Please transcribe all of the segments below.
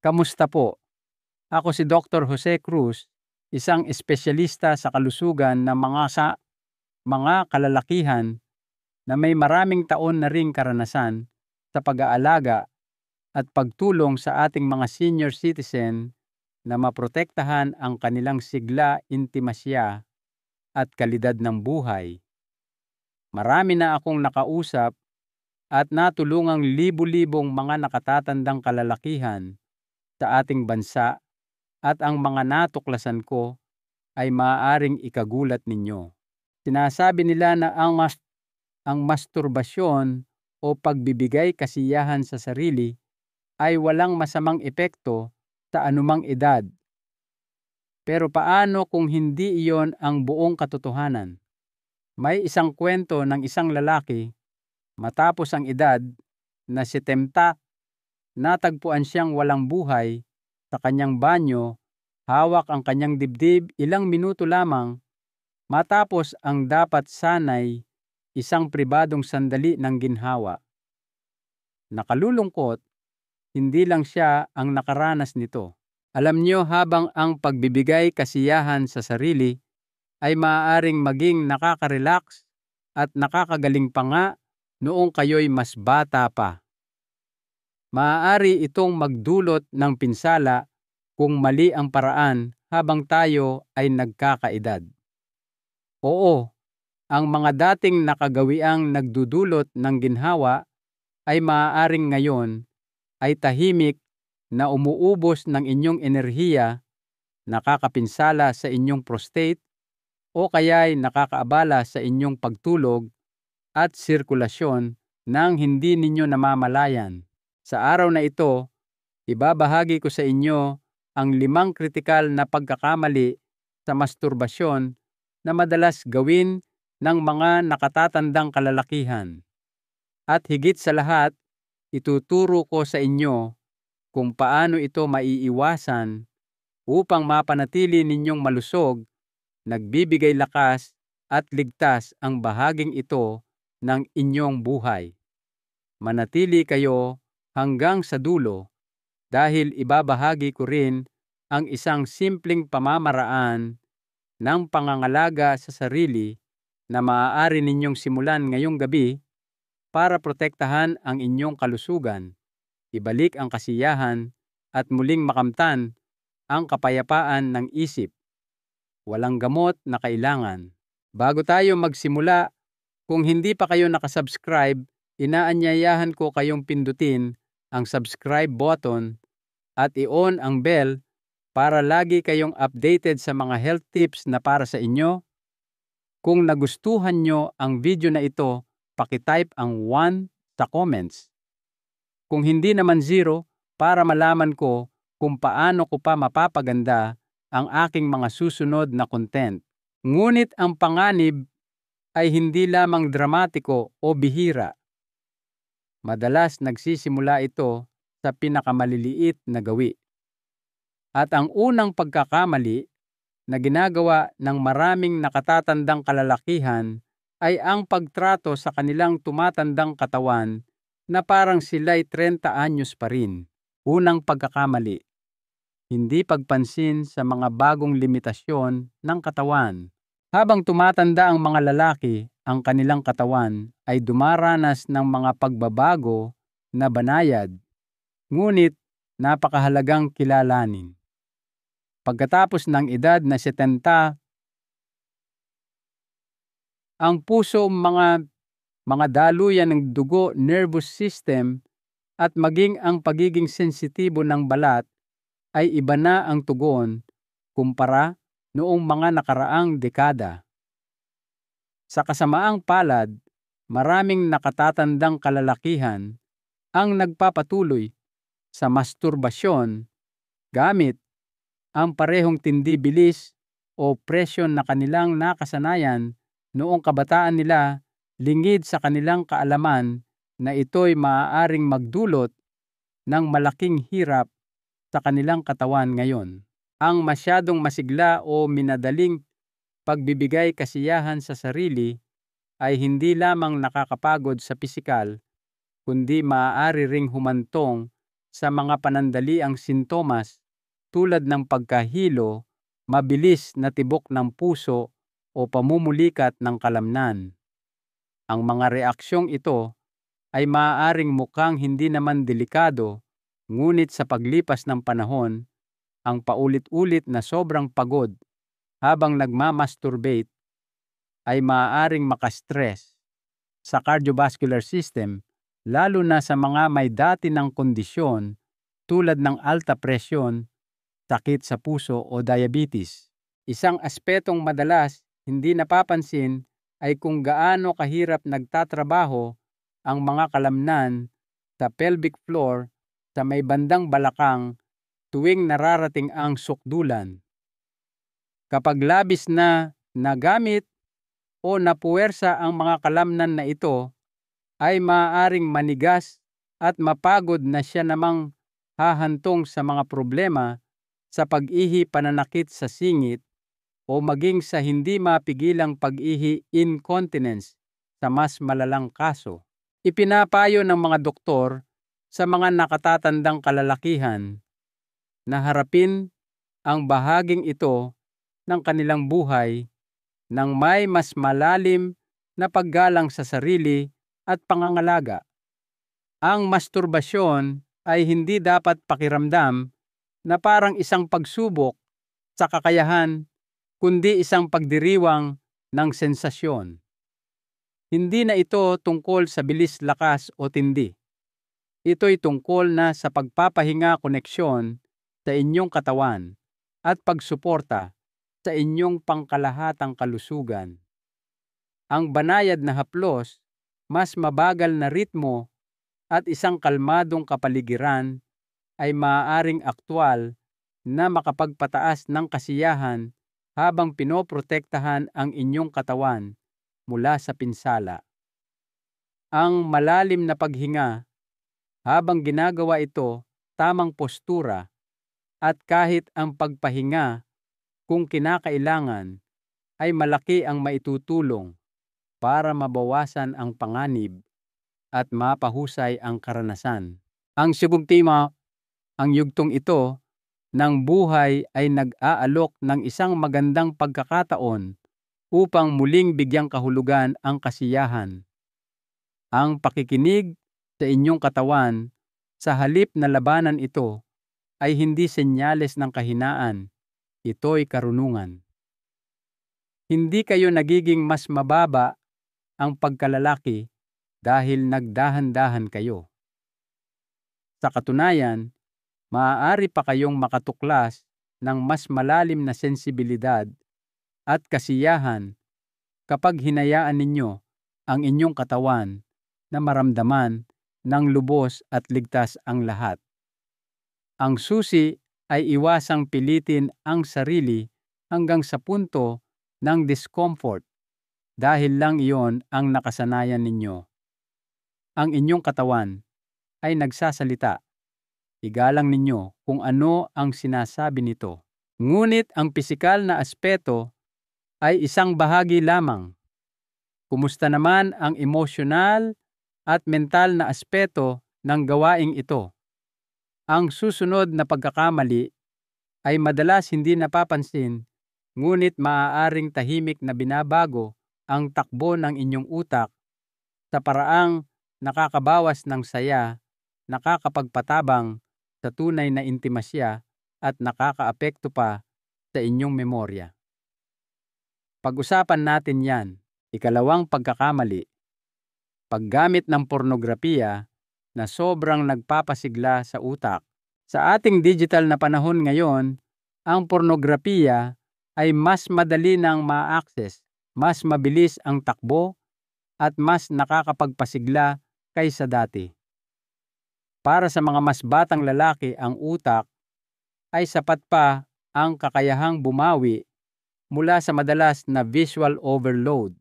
Kamusta po? Ako si Dr. Jose Cruz, isang espesyalista sa kalusugan ng mga kalalakihan na may maraming taon na ring karanasan sa pag-aalaga at pagtulong sa ating mga senior citizen na maprotektahan ang kanilang sigla, intimasya at kalidad ng buhay. Marami na akong nakausap at natulungang libu-libong mga nakatatandang kalalakihan sa ating bansa at ang mga natuklasan ko ay maaaring ikagulat ninyo. Sinasabi nila na ang masturbasyon o pagbibigay kasiyahan sa sarili ay walang masamang epekto sa anumang edad. Pero paano kung hindi iyon ang buong katotohanan? May isang kwento ng isang lalaki matapos ang edad na 70, natagpuan siyang walang buhay sa kanyang banyo, hawak ang kanyang dibdib ilang minuto lamang matapos ang dapat sanay isang pribadong sandali ng ginhawa. Nakalulungkot, hindi lang siya ang nakaranas nito. Alam niyo, habang ang pagbibigay kasiyahan sa sarili ay maaaring maging nakaka-relax at nakakagaling pa nga noong kayo'y mas bata pa. Maaari itong magdulot ng pinsala kung mali ang paraan habang tayo ay nagkakaedad. Oo, ang mga dating nakagawiang nagdudulot ng ginhawa ay maaaring ngayon ay tahimik na umuubos ng inyong enerhiya, nakakapinsala sa inyong prostate o kaya'y nakakaabala sa inyong pagtulog at sirkulasyon nang hindi ninyo namamalayan. Sa araw na ito, ibabahagi ko sa inyo ang 5 kritikal na pagkakamali sa masturbasyon na madalas gawin ng mga nakatatandang kalalakihan. At higit sa lahat, ituturo ko sa inyo kung paano ito maiiwasan upang mapanatili ninyong malusog, nagbibigay lakas at ligtas ang bahaging ito ng inyong buhay. Manatili kayo hanggang sa dulo dahil ibabahagi ko rin ang isang simpleng pamamaraan ng pangangalaga sa sarili na maaari ninyong simulan ngayong gabi para protektahan ang inyong kalusugan, ibalik ang kasiyahan at muling makamtan ang kapayapaan ng isip. Walang gamot na kailangan. Bago tayo magsimula, kung hindi pa kayo nakasubscribe, inaanyayahan ko kayong pindutin ang subscribe button at i-on ang bell para lagi kayong updated sa mga health tips na para sa inyo. Kung nagustuhan nyo ang video na ito, pakitype ang 1 sa comments. Kung hindi naman 0, para malaman ko kung paano ko pa mapapaganda ang aking mga susunod na content. Ngunit ang panganib ay hindi lamang dramatiko o bihira. Madalas nagsisimula ito sa pinakamaliliit na gawi. At ang unang pagkakamali na ginagawa ng maraming nakatatandang kalalakihan ay ang pagtrato sa kanilang tumatandang katawan na parang sila'y 30 anyos pa rin. Unang pagkakamali, hindi pagpansin sa mga bagong limitasyon ng katawan. Habang tumatanda ang mga lalaki, ang kanilang katawan ay dumaranas ng mga pagbabago na banayad, ngunit napakahalagang kilalanin. Pagkatapos ng edad na 70, ang puso, mga daluyan ng dugo, nervous system, at maging ang pagiging sensitibo ng balat ay iba na ang tugon kumpara noong mga nakaraang dekada. Sa kasamaang palad, maraming nakatatandang kalalakihan ang nagpapatuloy sa masturbasyon gamit ang parehong tindi, bilis o presyon na kanilang nakasanayan noong kabataan nila, lingid sa kanilang kaalaman na ito'y maaaring magdulot ng malaking hirap sa kanilang katawan ngayon. Ang masyadong masigla o minadaling pagbibigay kasiyahan sa sarili ay hindi lamang nakakapagod sa pisikal, kundi maaari ring humantong sa mga panandaliang sintomas tulad ng pagkahilo, mabilis na tibok ng puso o pamumulikat ng kalamnan. Ang mga reaksyong ito ay maaaring mukhang hindi naman delikado, ngunit sa paglipas ng panahon, ang paulit-ulit na sobrang pagod habang nagmamasturbate ay maaaring makastress sa cardiovascular system, lalo na sa mga may dati ng kondisyon tulad ng alta presyon, sakit sa puso o diabetes. Isang aspetong madalas hindi napapansin ay kung gaano kahirap nagtatrabaho ang mga kalamnan sa pelvic floor sa may bandang balakang tuwing nararating ang sukdulan. Kapag labis na nagamit o napuwersa ang mga kalamnan na ito, ay maaaring manigas at mapagod na siya namang hahantong sa mga problema sa pag-ihi, pananakit sa singit, o maging sa hindi mapigilang pag-ihi, incontinence, sa mas malalang kaso. Ipinapayo ng mga doktor sa mga nakatatandang kalalakihan na harapin ang bahaging ito ng kanilang buhay nang may mas malalim na paggalang sa sarili at pangangalaga. Ang masturbasyon ay hindi dapat pakiramdam na parang isang pagsubok sa kakayahan, kundi isang pagdiriwang ng sensasyon. Hindi na ito tungkol sa bilis, lakas o tindi. Ito'y tungkol na sa pagpapahinga, koneksyon sa inyong katawan at pagsuporta sa inyong pangkalahatang kalusugan. Ang banayad na haplos, mas mabagal na ritmo at isang kalmadong kapaligiran ay maaaring aktwal na makapagpataas ng kasiyahan habang pinoprotektahan ang inyong katawan mula sa pinsala. Ang malalim na paghinga habang ginagawa ito, tamang postura, at kahit ang pagpahinga kung kinakailangan ay malaki ang maitutulong para mabawasan ang panganib at mapahusay ang karanasan. Ang sibugtima, ang yugtong ito ng buhay ay nag-aalok ng isang magandang pagkakataon upang muling bigyang kahulugan ang kasiyahan. Ang pakikinig sa inyong katawan sa halip na labanan ito ay hindi senyales ng kahinaan, ito'y karunungan. Hindi kayo nagiging mas mababa ang pagkalalaki dahil nagdahan-dahan kayo. Sa katunayan, maaari pa kayong makatuklas ng mas malalim na sensibilidad at kasiyahan kapag hinayaan ninyo ang inyong katawan na maramdaman ng lubos at ligtas ang lahat. Ang susi ay iwasang pilitin ang sarili hanggang sa punto ng discomfort dahil lang iyon ang nakasanayan ninyo. Ang inyong katawan ay nagsasalita. Igalang ninyo kung ano ang sinasabi nito. Ngunit ang pisikal na aspeto ay isang bahagi lamang. Kumusta naman ang emosyonal at mental na aspeto ng gawaing ito? Ang susunod na pagkakamali ay madalas hindi napapansin, ngunit maaaring tahimik na binabago ang takbo ng inyong utak sa paraang nakakabawas ng saya, nakakapagpatabang sa tunay na intimasya at nakakaapekto pa sa inyong memorya. Pag-usapan natin yan. Ikalawang pagkakamali. Paggamit ng pornografiya na sobrang nagpapasigla sa utak. Sa ating digital na panahon ngayon, ang pornografiya ay mas madali nang ma-access, mas mabilis ang takbo, at mas nakakapagpasigla kaysa dati. Para sa mga mas batang lalaki, ang utak ay sapat pa ang kakayahang bumawi mula sa madalas na visual overload.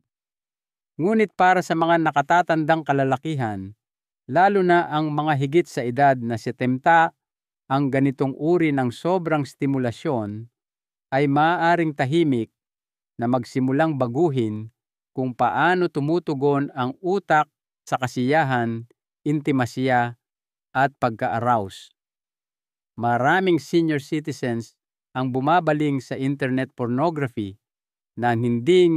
Ngunit para sa mga nakatatandang kalalakihan, lalo na ang mga higit sa edad na 70, ang ganitong uri ng sobrang stimulasyon ay maaaring tahimik na magsimulang baguhin kung paano tumutugon ang utak sa kasiyahan, intimasya, at pagka-arouse. Maraming senior citizens ang bumabaling sa internet pornography nang hindi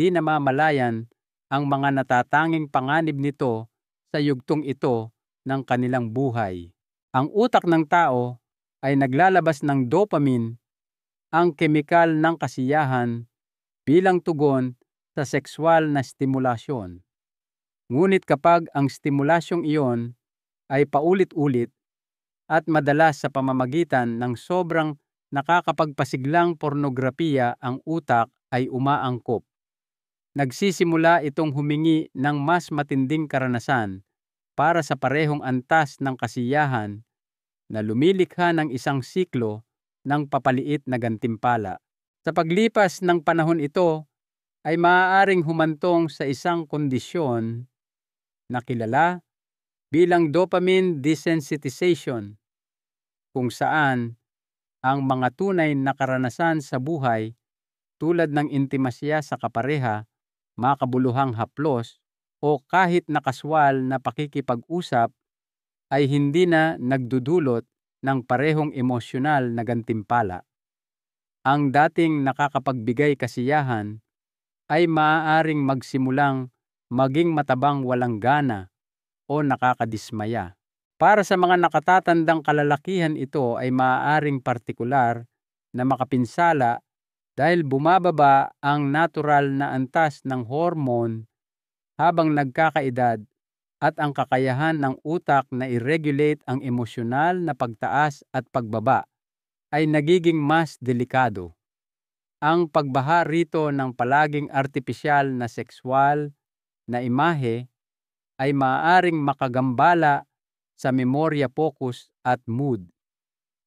namamalayan ang mga natatanging panganib nito sa yugtong ito ng kanilang buhay. Ang utak ng tao ay naglalabas ng dopamine, ang kemikal ng kasiyahan, bilang tugon sa sexual na stimulasyon. Ngunit kapag ang stimulasyong iyon ay paulit-ulit at madalas sa pamamagitan ng sobrang nakakapagpasiglang pornografiya, ang utak ay umaangkop. Nagsisimula itong humingi ng mas matinding karanasan para sa parehong antas ng kasiyahan na lumilikha ng isang siklo ng papaliit na gantimpala. Sa paglipas ng panahon ito ay maaaring humantong sa isang kondisyon na kilala bilang dopamine desensitization, kung saan ang mga tunay na karanasan sa buhay tulad ng intimasya sa kapareha, makabuluhang haplos, o kahit na kaswal na pakikipag-usap ay hindi na nagdudulot ng parehong emosyonal na gantimpala. Ang dating nakakapagbigay kasiyahan ay maaaring magsimulang maging matabang walang gana o nakakadismaya. Para sa mga nakatatandang kalalakihan, ito ay maaaring partikular na makapinsala dahil bumababa ang natural na antas ng hormone habang nagkakaedad at ang kakayahan ng utak na i-regulate ang emosyonal na pagtaas at pagbaba ay nagiging mas delikado. Ang pagbaha rito ng palaging artipisyal na sexual na imahe ay maaaring makagambala sa memorya, focus at mood.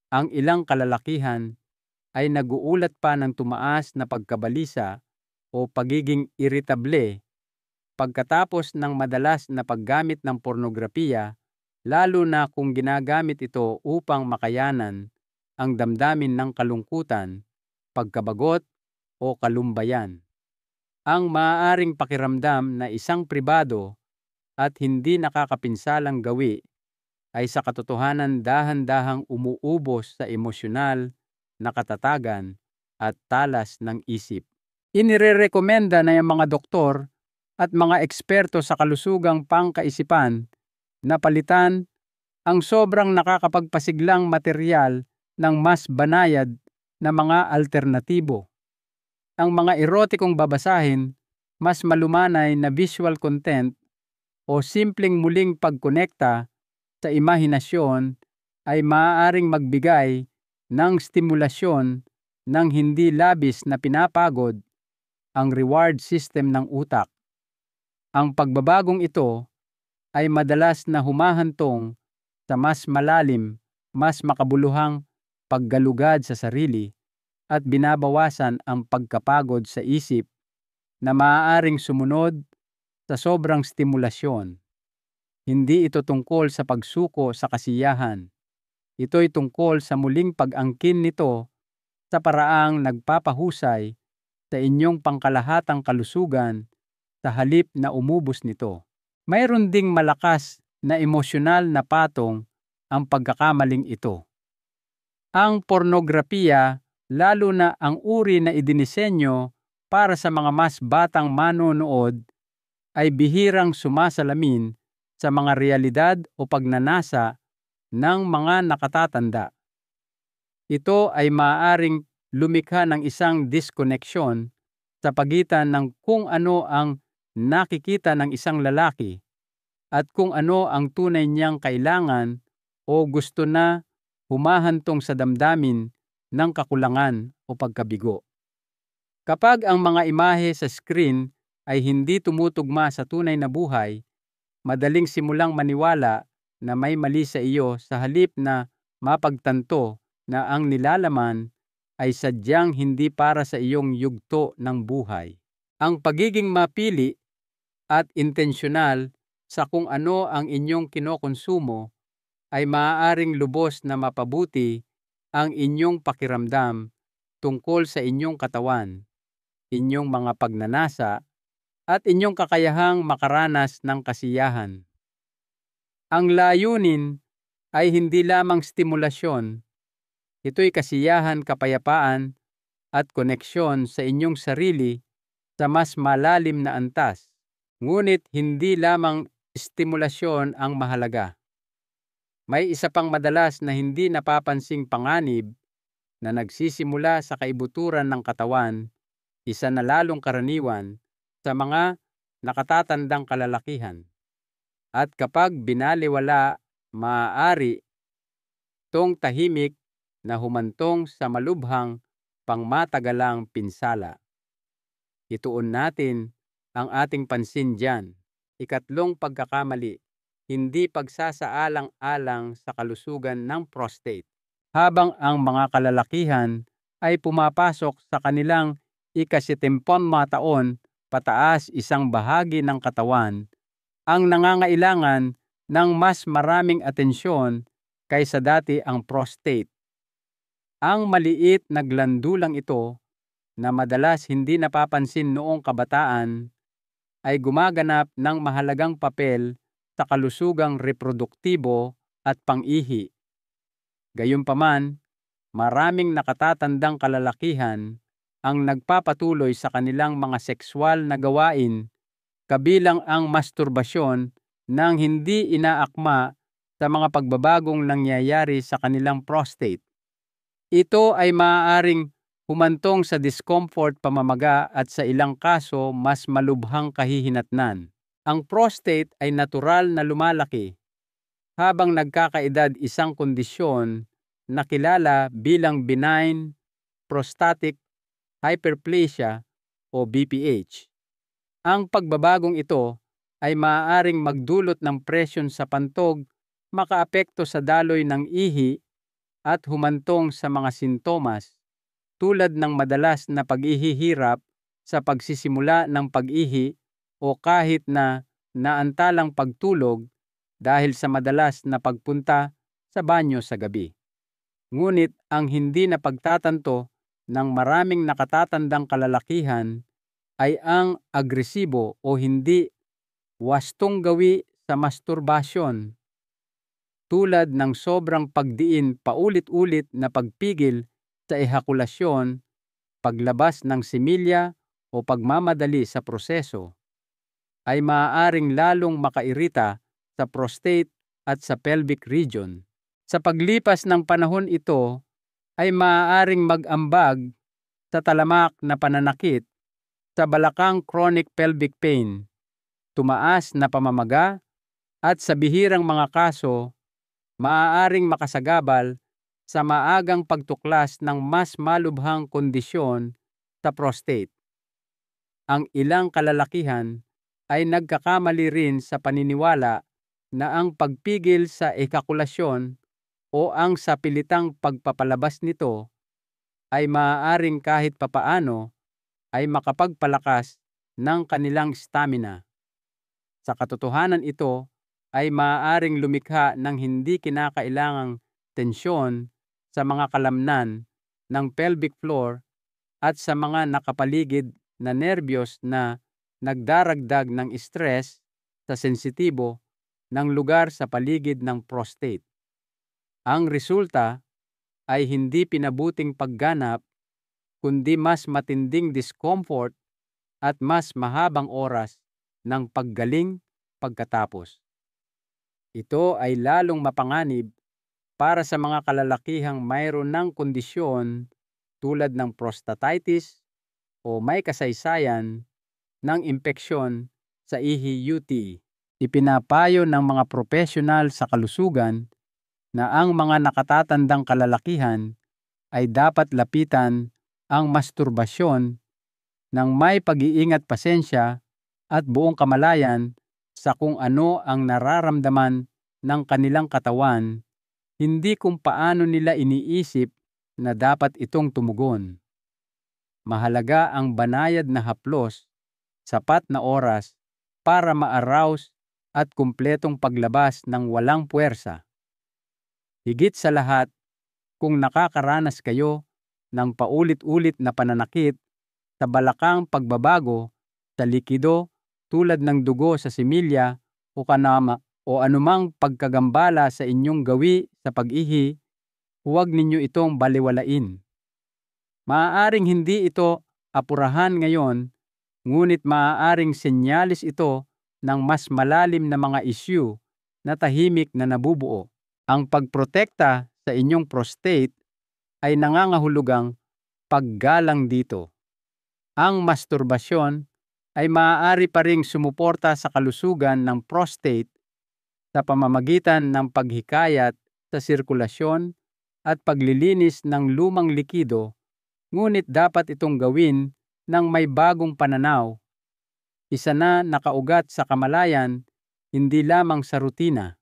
Ang ilang kalalakihan ay naguulat pa ng tumaas na pagkabalisa o pagiging irritable pagkatapos ng madalas na paggamit ng pornografiya, lalo na kung ginagamit ito upang makayanan ang damdamin ng kalungkutan, pagkabagot o kalumbayan. Ang maaaring pakiramdam na isang pribado at hindi nakakapinsalang gawi ay sa katotohanan dahan-dahang umuubos sa emosyonal na katatagan at talas ng isip. Inirerekomenda na yung mga doktor at mga eksperto sa kalusugang pangkaisipan na palitan ang sobrang nakakapagpasiglang materyal ng mas banayad na mga alternatibo. Ang mga erotikong babasahin, mas malumanay na visual content o simpleng muling pagkonekta sa imahinasyon ay maaaring magbigay ng stimulasyon ng hindi labis na pinapagod ang reward system ng utak. Ang pagbabagong ito ay madalas na humahantong sa mas malalim, mas makabuluhang paggalugad sa sarili at binabawasan ang pagkapagod sa isip na maaaring sumunod sa sobrang stimulasyon. Hindi ito tungkol sa pagsuko sa kasiyahan. Ito'y tungkol sa muling pag-angkin nito sa paraang nagpapahusay sa inyong pangkalahatang kalusugan sa halip na umubos nito. Mayroon ding malakas na emosyonal na patong ang pagkakamaling ito. Ang pornografiya, lalo na ang uri na idinisenyo para sa mga mas batang manonood, ay bihirang sumasalamin sa mga realidad o pagnanasa ng mga nakatatanda. Ito ay maaaring lumikha ng isang disconnection sa pagitan ng kung ano ang nakikita ng isang lalaki at kung ano ang tunay niyang kailangan o gusto na humahantong sa damdamin ng kakulangan o pagkabigo. Kapag ang mga imahe sa screen ay hindi tumutugma sa tunay na buhay, madaling simulang maniwala na may mali sa iyo sa halip na mapagtanto na ang nilalaman ay sadyang hindi para sa iyong yugto ng buhay. Ang pagiging mapili at intensyonal sa kung ano ang inyong kinokonsumo ay maaaring lubos na mapabuti ang inyong pakiramdam tungkol sa inyong katawan, inyong mga pagnanasa, at inyong kakayahang makaranas ng kasiyahan. Ang layunin ay hindi lamang stimulasyon, ito'y kasiyahan, kapayapaan at koneksyon sa inyong sarili sa mas malalim na antas. Ngunit hindi lamang stimulasyon ang mahalaga. May isa pang madalas na hindi napapansing panganib na nagsisimula sa kaibuturan ng katawan, isa na lalong karaniwan sa mga nakatatandang kalalakihan. At kapag binaliwala, maaari itong tahimik na humantong sa malubhang pangmatagalang pinsala. Ituon natin ang ating pansin diyan. Ikatlong pagkakamali, hindi pagsasaalang-alang sa kalusugan ng prostate. Habang ang mga kalalakihan ay pumapasok sa kanilang ika-70 taon pataas, isang bahagi ng katawan ang nangangailangan ng mas maraming atensyon kaysa dati, ang prostate. Ang maliit na glandulang ito na madalas hindi napapansin noong kabataan ay gumaganap ng mahalagang papel sa kalusugang reproduktibo at pang-ihi. Gayunpaman, maraming nakatatandang kalalakihan ang nagpapatuloy sa kanilang mga sexual na gawain, kabilang ang masturbasyon, nang hindi inaakma sa mga pagbabagong nangyayari sa kanilang prostate. Ito ay maaaring humantong sa discomfort, pamamaga at sa ilang kaso mas malubhang kahihinatnan. Ang prostate ay natural na lumalaki habang nagkakaedad, isang kondisyon na kilala bilang benign prostatic hyperplasia o BPH. Ang pagbabagong ito ay maaaring magdulot ng presyon sa pantog, makaapekto sa daloy ng ihi at humantong sa mga sintomas tulad ng madalas na pag-ihihirap sa pagsisimula ng pag-ihi o kahit na naantalang pagtulog dahil sa madalas na pagpunta sa banyo sa gabi. Ngunit ang hindi napagtatanto ng maraming nakatatandang kalalakihan ay ang agresibo o hindi wastong gawi sa masturbasyon, tulad ng sobrang pagdiin, paulit-ulit na pagpigil sa ejakulasyon, paglabas ng similya o pagmamadali sa proseso, ay maaaring lalong makairita sa prostate at sa pelvic region. Sa paglipas ng panahon, ito ay maaaring mag-ambag sa talamak na pananakit sa balakang, chronic pelvic pain, tumaas na pamamaga, at sa bihirang mga kaso, maaaring makasagabal sa maagang pagtuklas ng mas malubhang kondisyon sa prostate. Ang ilang kalalakihan ay nagkakamali rin sa paniniwala na ang pagpigil sa ekakulasyon o ang sapilitang pagpapalabas nito ay maaaring kahit papaano ay makapagpalakas ng kanilang stamina. Sa katotohanan, ito ay maaaring lumikha ng hindi kinakailangang tensyon sa mga kalamnan ng pelvic floor at sa mga nakapaligid na nerbiyos na nagdaragdag ng stress sa sensitibo ng lugar sa paligid ng prostate. Ang resulta ay hindi pinabuting pagganap, kundi mas matinding discomfort at mas mahabang oras ng paggaling pagkatapos. Ito ay lalong mapanganib para sa mga kalalakihang mayroon ng kondisyon tulad ng prostatitis o may kasaysayan ng impeksyon sa ihi, UTI. Ipinapayo ng mga profesional sa kalusugan na ang mga nakatatandang kalalakihan ay dapat lapitan ang masturbasyon ng may pag-iingat, pasensya at buong kamalayan sa kung ano ang nararamdaman ng kanilang katawan, hindi kung paano nila iniisip na dapat itong tumugon. Mahalaga ang banayad na haplos, sapat na oras para ma-arouse at kumpletong paglabas ng walang puwersa. Higit sa lahat, kung nakakaranas kayo ng paulit-ulit na pananakit sa balakang, pagbabago sa likido tulad ng dugo sa similya o o anumang pagkagambala sa inyong gawi sa pag-ihi, huwag ninyo itong baliwalain. Maaaring hindi ito apurahan ngayon, ngunit maaaring senyalis ito ng mas malalim na mga isyu na tahimik na nabubuo. Ang pagprotekta sa inyong prostate ay nangangahulugang paggalang dito. Ang masturbasyon ay maaari pa ring sumuporta sa kalusugan ng prostate sa pamamagitan ng paghikayat sa sirkulasyon at paglilinis ng lumang likido, ngunit dapat itong gawin ng may bagong pananaw, isa na nakaugat sa kamalayan, hindi lamang sa rutina.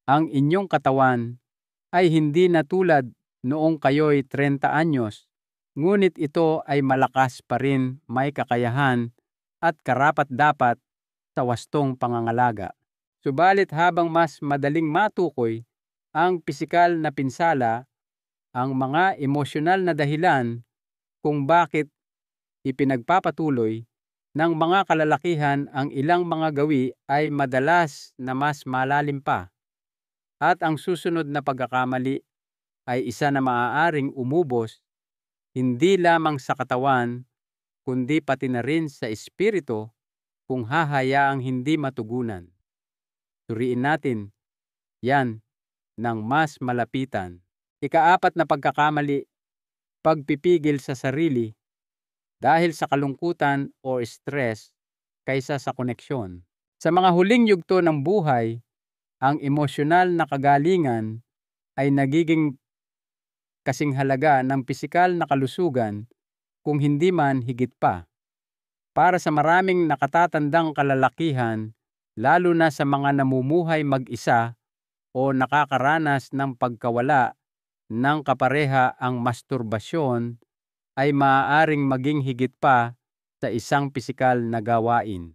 Ang inyong katawan ay hindi na tulad noong kayo'y 30 anyos, ngunit ito ay malakas pa rin, may kakayahan at karapat-dapat sa wastong pangangalaga. Subalit habang mas madaling matukoy ang pisikal na pinsala, ang mga emosyonal na dahilan kung bakit ipinagpapatuloy ng mga kalalakihan ang ilang mga gawi ay madalas na mas malalim pa. At ang susunod na pagkakamali ay isa na maaaring umubos hindi lamang sa katawan, kundi pati na rin sa espiritu kung hahayaang hindi matugunan. Suriin natin yan ng mas malapitan. Ika-4 na pagkakamali, pagpipigil sa sarili dahil sa kalungkutan o stress kaysa sa koneksyon. Sa mga huling yugto ng buhay, ang emosyonal na kagalingan ay nagiging kasing halaga ng pisikal na kalusugan, kung hindi man higit pa. Para sa maraming nakatatandang kalalakihan, lalo na sa mga namumuhay mag-isa o nakakaranas ng pagkawala ng kapareha, ang masturbasyon ay maaaring maging higit pa sa isang pisikal na gawain.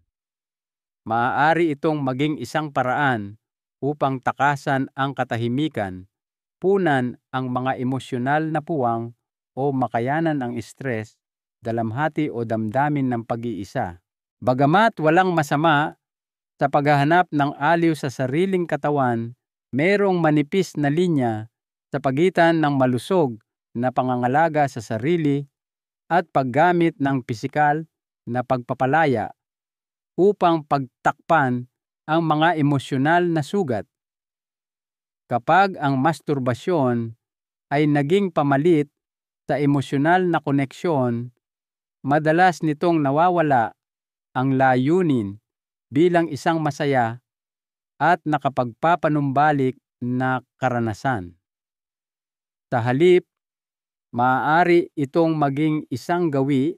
Maaari itong maging isang paraan upang takasan ang katahimikan, punan ang mga emosyonal na puwang o makayanan ang stress, dalamhati o damdamin ng pag-iisa. Bagamat walang masama sa paghahanap ng aliw sa sariling katawan, mayroong manipis na linya sa pagitan ng malusog na pangangalaga sa sarili at paggamit ng pisikal na pagpapalaya upang pagtakpan ang mga emosyonal na sugat. Kapag ang masturbasyon ay naging pamalit sa emosyonal na koneksyon, madalas nitong nawawala ang layunin bilang isang masaya at nakapagpapanumbalik na karanasan. Sa halip, maaari itong maging isang gawi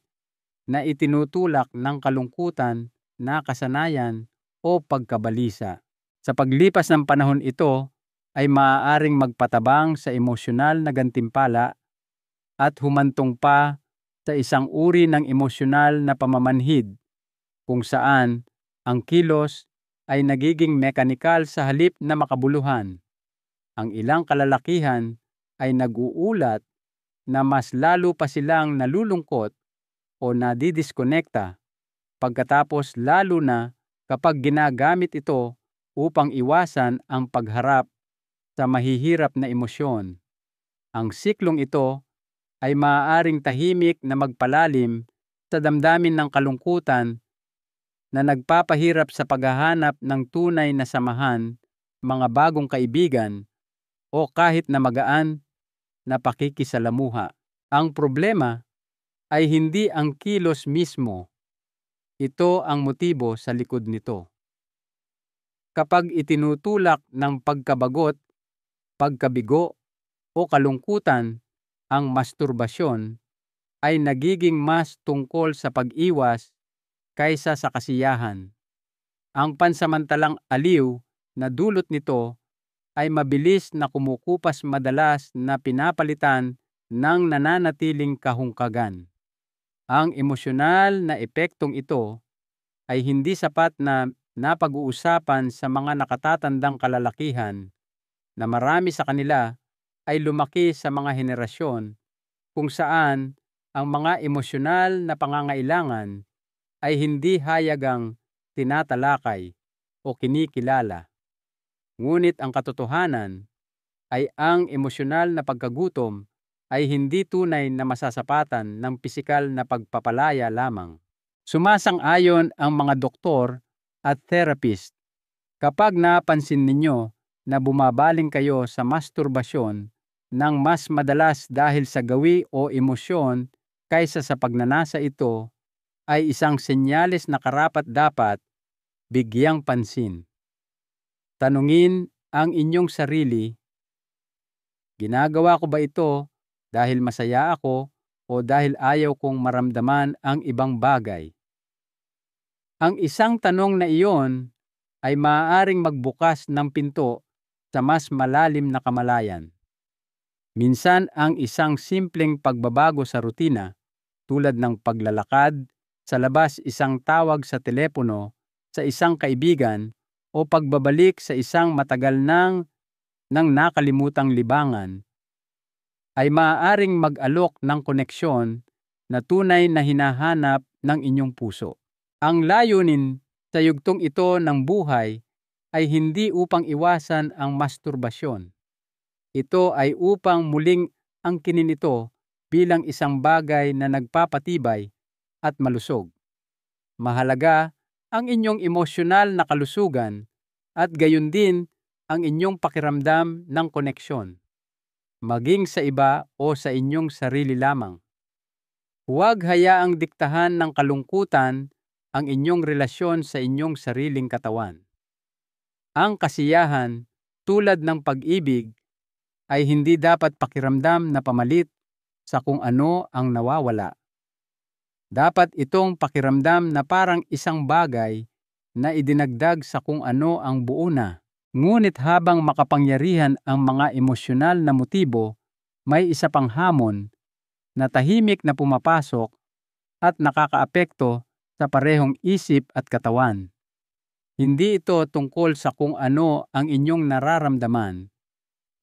na itinutulak ng kalungkutan na kasanayan o pagkabalisa. Sa paglipas ng panahon, ito ay maaaring magpatabang sa emosyonal na gantimpala at humantong pa sa isang uri ng emosyonal na pamamanhid kung saan ang kilos ay nagiging mekanikal sa halip na makabuluhan. Ang ilang kalalakihan ay nag-uulat na mas lalo pa silang nalulungkot o nadidiskonekta pagkatapos, lalo na kapag ginagamit ito upang iwasan ang pagharap sa mahihirap na emosyon. Ang siklong ito ay maaaring tahimik na magpalalim sa damdamin ng kalungkutan na nagpapahirap sa paghahanap ng tunay na samahan, mga bagong kaibigan, o kahit na magaan na pakikisalamuha. Ang problema ay hindi ang kilos mismo. Ito ang motibo sa likod nito. Kapag itinutulak ng pagkabagot, pagkabigo, o kalungkutan, ang masturbasyon ay nagiging mas tungkol sa pag-iwas kaysa sa kasiyahan. Ang pansamantalang aliw na dulot nito ay mabilis na kumukupas, madalas na pinapalitan ng nananatiling kahungkagan. Ang emosyonal na epektong ito ay hindi sapat na napag-uusapan sa mga nakatatandang kalalakihan na marami sa kanila ay lumaki sa mga henerasyon kung saan ang mga emosyonal na pangangailangan ay hindi hayagang tinatalakay o kinikilala. Ngunit ang katotohanan ay ang emosyonal na pagkagutom ay hindi tunay na masasapatan ng pisikal na pagpapalaya lamang. Sumasang-ayon ang mga doktor at therapist kapag napansin ninyo na bumabaling kayo sa masturbasyon ng mas madalas dahil sa gawi o emosyon kaysa sa pagnanasa, ito ay isang senyales na karapat-dapat bigyang pansin. Tanungin ang inyong sarili, ginagawa ko ba ito dahil masaya ako o dahil ayaw kong maramdaman ang ibang bagay? Ang isang tanong na iyon ay maaaring magbukas ng pinto sa mas malalim na kamalayan. Minsan ang isang simpleng pagbabago sa rutina tulad ng paglalakad sa labas, isang tawag sa telepono sa isang kaibigan o pagbabalik sa isang matagal nang nakalimutang libangan ay maaaring mag-alok ng koneksyon na tunay na hinahanap ng inyong puso. Ang layunin sa yugtong ito ng buhay ay hindi upang iwasan ang masturbasyon. Ito ay upang muling angkinin ito bilang isang bagay na nagpapatibay at malusog. Mahalaga ang inyong emosyonal na kalusugan at gayon din ang inyong pakiramdam ng koneksyon, maging sa iba o sa inyong sarili lamang. Huwag hayaang diktahan ng kalungkutan ang inyong relasyon sa inyong sariling katawan. Ang kasiyahan, tulad ng pag-ibig, ay hindi dapat pakiramdam na pamalit sa kung ano ang nawawala. Dapat itong pakiramdam na parang isang bagay na idinagdag sa kung ano ang buo na. Ngunit habang makapangyarihan ang mga emosyonal na motibo, may isa pang hamon na tahimik na pumapasok at nakakaapekto sa parehong isip at katawan. Hindi ito tungkol sa kung ano ang inyong nararamdaman.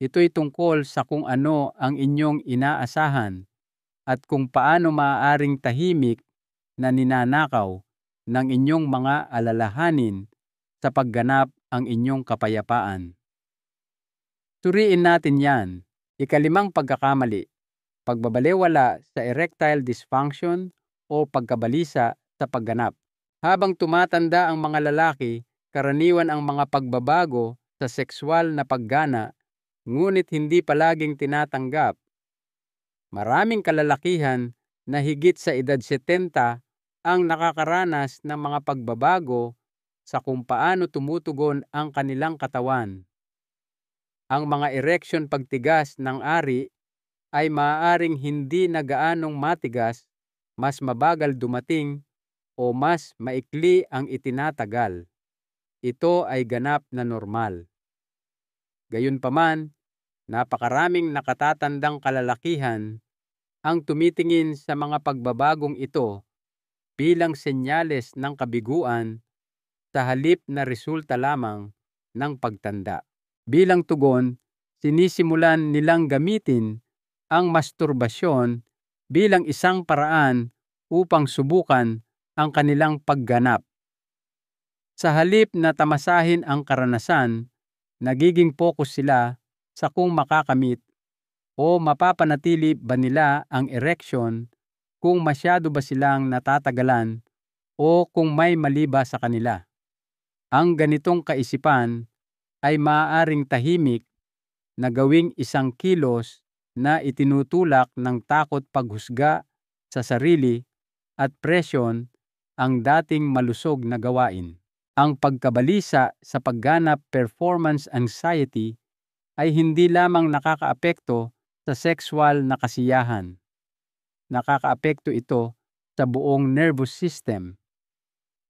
Ito'y tungkol sa kung ano ang inyong inaasahan at kung paano maaaring tahimik na ninanakaw ng inyong mga alalahanin sa pagganap ang inyong kapayapaan. Suriin natin yan. Ikalimang pagkakamali, pagbabalewala sa erectile dysfunction o pagkabalisa sa pagganap. Habang tumatanda ang mga lalaki, karaniwan ang mga pagbabago sa sexual na paggana, ngunit hindi palaging tinatanggap. Maraming kalalakihan na higit sa edad 70 ang nakakaranas ng mga pagbabago sa kung paano tumutugon ang kanilang katawan. Ang mga erection pagtigas ng ari ay maaaring hindi na gaanong matigas, mas mabagal dumating o mas maikli ang itinatagal. Ito ay ganap na normal. Gayunpaman, napakaraming nakatatandang kalalakihan ang tumitingin sa mga pagbabagong ito bilang senyales ng kabiguan sa halip na resulta lamang ng pagtanda. Bilang tugon, sinisimulan nilang gamitin ang masturbasyon bilang isang paraan upang subukan ang kanilang pagganap. Sa halip na tamasahin ang karanasan, nagiging focus sila sa kung makakamit o mapapanatili ba nila ang erection, kung masyado ba silang natatagalan o kung may mali ba sa kanila. Ang ganitong kaisipan ay maaaring tahimik na gawing isang kilos na itinutulak ng takot, paghusga sa sarili at presyon ang dating malusog na gawain. Ang pagkabalisa sa pagganap, performance anxiety, ay hindi lamang nakakaapekto sa sexual na kasiyahan. Nakakaapekto ito sa buong nervous system.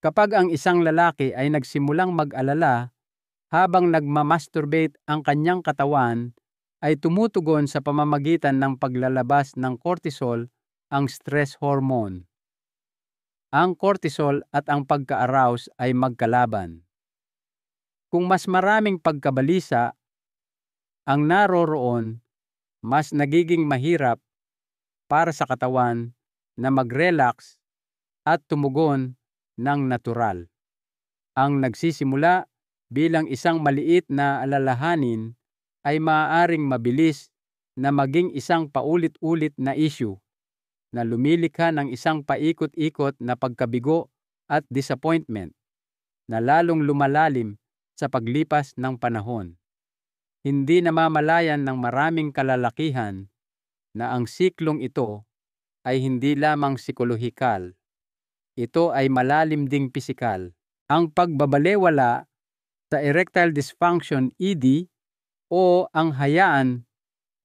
Kapag ang isang lalaki ay nagsimulang mag-alala habang nagmamasturbate, ang kanyang katawan ay tumutugon sa pamamagitan ng paglalabas ng cortisol, ang stress hormone. Ang cortisol at ang pagka-arouse ay magkalaban. Kung mas maraming pagkabalisa ang naroroon, mas nagiging mahirap para sa katawan na mag-relax at tumugon ng natural. Ang nagsisimula bilang isang maliit na alalahanin ay maaaring mabilis na maging isang paulit-ulit na issue na lumilikha ng isang paikot-ikot na pagkabigo at disappointment na lalong lumalalim sa paglipas ng panahon. Hindi namamalayan ng maraming kalalakihan na ang siklong ito ay hindi lamang psikolohikal. Ito ay malalim ding pisikal. Ang pagbabalewala sa erectile dysfunction ED o ang hayaan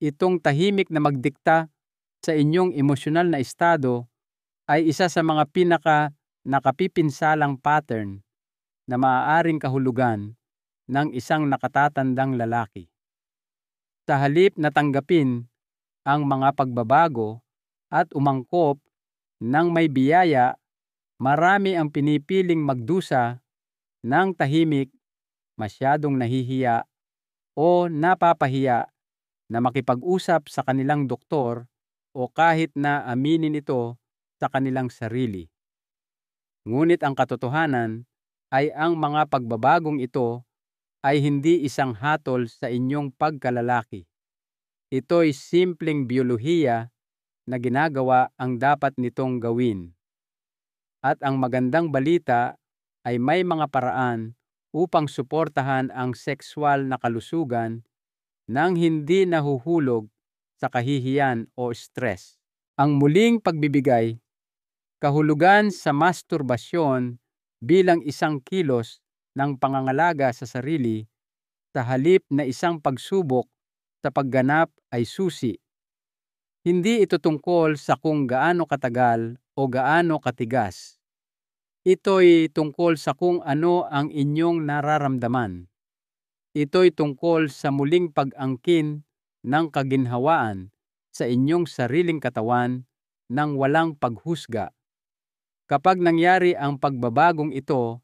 itong tahimik na magdikta sa inyong emosyonal na estado ay isa sa mga nakapipinsalang pattern na maaaring kahulugan ng isang nakatatandang lalaki. Sa halip na tanggapin ang mga pagbabago at umangkop ng may biyaya, marami ang pinipiling magdusa ng tahimik, masyadong nahihiya o napapahiya na makipag-usap sa kanilang doktor o kahit na aminin ito sa kanilang sarili. Ngunit ang katotohanan ay ang mga pagbabagong ito ay hindi isang hatol sa inyong pagkalalaki. Ito'y simpleng biyolohiya na ginagawa ang dapat nitong gawin. At ang magandang balita ay may mga paraan upang suportahan ang sexual na kalusugan nang hindi nahuhulog sa kahihiyan o stress. Ang muling pagbibigay kahulugan sa masturbasyon bilang isang kilos ng pangangalaga sa sarili sa halip na isang pagsubok sa pagganap ay susi. Hindi ito tungkol sa kung gaano katagal o gaano katigas. Ito'y tungkol sa kung ano ang inyong nararamdaman. Ito'y tungkol sa muling pag-angkin ng kaginhawaan sa inyong sariling katawan nang walang paghusga. Kapag nangyari ang pagbabagong ito,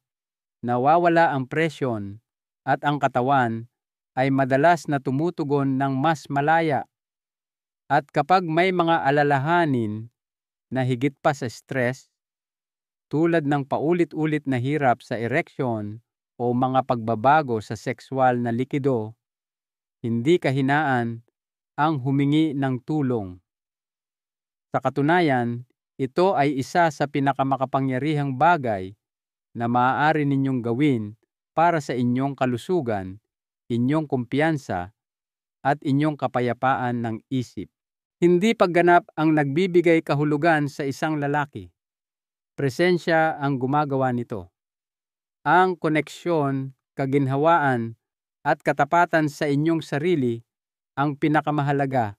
nawawala ang presyon at ang katawan ay madalas na tumutugon ng mas malaya. At kapag may mga alalahanin na higit pa sa stress, tulad ng paulit-ulit na hirap sa ereksyon o mga pagbabago sa sexual na likido, hindi kahinaan ang humingi ng tulong. Sa katunayan, ito ay isa sa pinakamakapangyarihang bagay na maaari ninyong gawin para sa inyong kalusugan, inyong kumpiyansa, at inyong kapayapaan ng isip. Hindi pagganap ang nagbibigay kahulugan sa isang lalaki. Presensya ang gumagawa nito. Ang koneksyon, kaginhawaan, at katapatan sa inyong sarili ang pinakamahalaga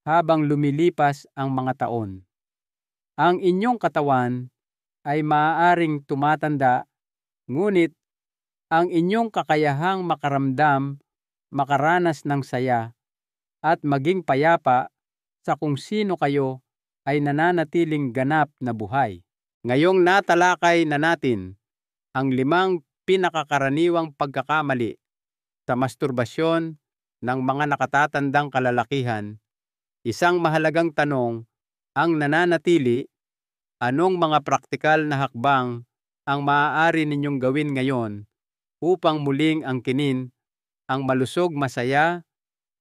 habang lumilipas ang mga taon. Ang inyong katawan ay maaaring tumatanda, ngunit ang inyong kakayahang makaramdam, makaranas ng saya, at maging payapa sa kung sino kayo ay nananatiling ganap na buhay. Ngayong natalakay na natin ang 5 pinakakaraniwang pagkakamali sa masturbasyon ng mga nakatatandang kalalakihan, isang mahalagang tanong ang nananatili: anong mga praktikal na hakbang ang maaari ninyong gawin ngayon upang muling angkinin ang malusog, masaya,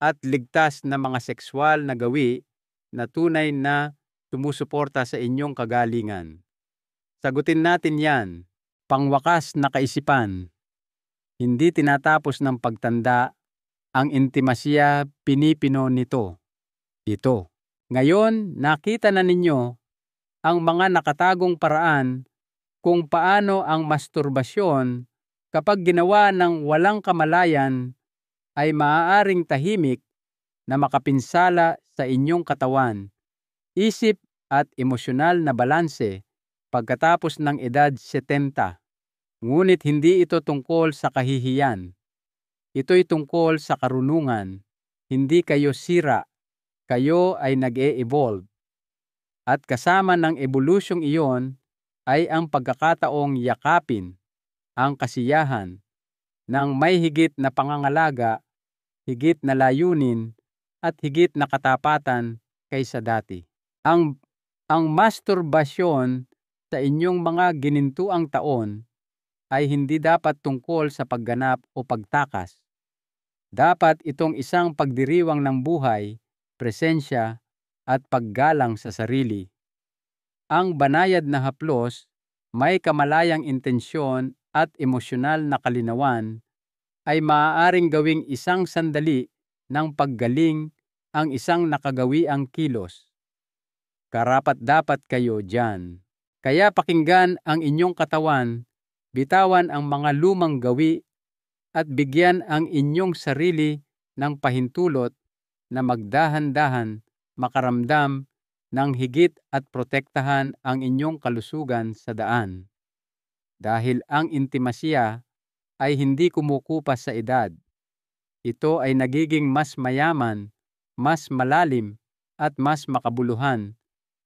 at ligtas na mga sexual na gawi na tunay na sumusuporta sa inyong kagalingan? Sagutin natin yan. Pangwakas na kaisipan. Hindi tinatapos ng pagtanda ang intimasya, pinipino nito. Ito. Ngayon, nakita na ninyo ang mga nakatagong paraan kung paano ang masturbasyon, kapag ginawa ng walang kamalayan, ay maaaring tahimik na makapinsala sa inyong katawan, isip at emosyonal na balanse pagkatapos ng edad 70. Ngunit hindi ito tungkol sa kahihiyan. Ito'y tungkol sa karunungan. Hindi kayo sira. Kayo ay nag-e-evolve. At kasama ng evolusyong iyon ay ang pagkakataong yakapin ang kasiyahan ng may higit na pangangalaga, higit na layunin, at higit na katapatan kaysa dati. Ang masturbasyon sa inyong mga ginintuang taon ay hindi dapat tungkol sa pagganap o pagtakas. Dapat itong isang pagdiriwang ng buhay, presensya, at paggalang sa sarili. Ang banayad na haplos may kamalayang intensyon at emosyonal na kalinawan ay maaaring gawing isang sandali ng paggaling ang isang nakagawiang kilos. Karapat-dapat kayo diyan. Kaya pakinggan ang inyong katawan, bitawan ang mga lumang gawi at bigyan ang inyong sarili ng pahintulot na magdahan-dahan makaramdam ng higit at protektahan ang inyong kalusugan sa daan. Dahil ang intimasya ay hindi kumukupas sa edad. Ito ay nagiging mas mayaman, mas malalim, at mas makabuluhan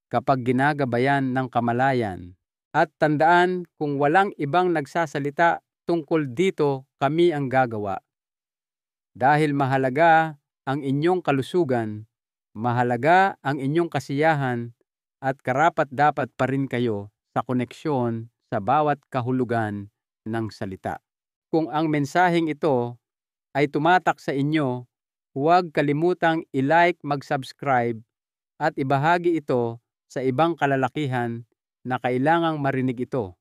kapag ginagabayan ng kamalayan. At tandaan, kung walang ibang nagsasalita tungkol dito, kami ang gagawa. Dahil mahalaga ang inyong kalusugan, mahalaga ang inyong kasiyahan, at karapat-dapat pa rin kayo sa koneksyon sa bawat kahulugan ng salita. Kung ang mensaheng ito ay tumatak sa inyo, huwag kalimutang i-like, mag-subscribe, at ibahagi ito sa ibang kalalakihan na kailangang marinig ito.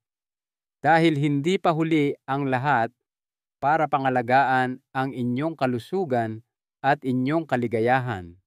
Dahil hindi pa huli ang lahat para pangalagaan ang inyong kalusugan at inyong kaligayahan.